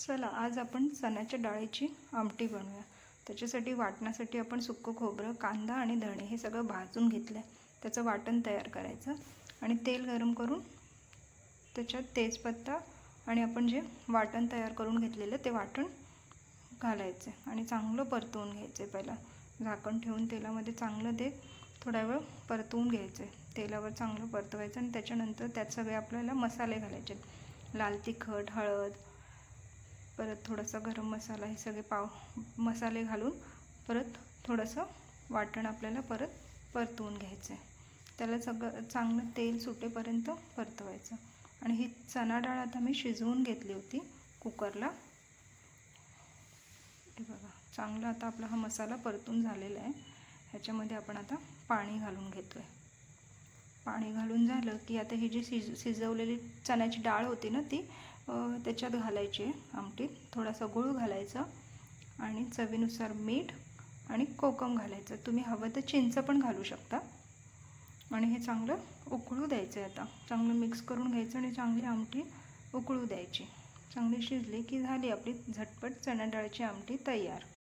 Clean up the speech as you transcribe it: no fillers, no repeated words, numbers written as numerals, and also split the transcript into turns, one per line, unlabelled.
चला आज आपण चण्याच्या डाळीची आमटी बनवूया। त्याच्यासाठी वाटण्यासाठी आपण सुक्कं खोबरं, कांदा आणि धणे हे सगळं भाजून घेतलं आहे। त्याचं वाटण तयार करायचं आणि तेल गरम करून त्याच्यात तेजपत्ता आणि आपण जे वाटण तयार करून घेतलेलं ते वाटण घालायचं आणि चांगलं परतवून घ्यायचं। पहिला झाकण ठेवून तेलामध्ये चांगलं ते थोडा वेळ परतवून घ्यायचं। तेलावर चांगलं परतवायचं आणि त्याच्यानंतर त्यात सगळे आपल्याला मसाले घालायचे। लाल तिखट, हळद, परत थोडासा गरम मसाला, हे सगळे मसाले घालून परत थोडंसं वाटण आपल्याला परत परतवून घ्यायचं आहे। त्याला सगळं चांगलं तेल सुटेपर्यंत परतवायचं आणि ही चणा डाळ आता मी शिजवून घेतली होती कुकरला। हे बघा चांगला आता आपला हा मसाला परतून झालेला आहे। ह्याच्यामध्ये आपण आता पाणी घालून घेतोय। पाणी घालून झालं की आता ही जी शिजवलेली चण्याची डाळ होती ना ती त्याच्यात घालायची आहे आमटीत। थोडासा गूळ घालायचा आणि चवीनुसार मीठ आणि कोकम घालायचं। तुम्ही हवं तर चिंच पण घालू शकता आणि हे चांगलं उकळू द्यायचं आहे। आता चांगलं मिक्स करून घ्यायचं आणि चांगली आमटी उकळू द्यायची। चांगली शिजली की झाली आपली झटपट चणा डाळीची आमटी तयार।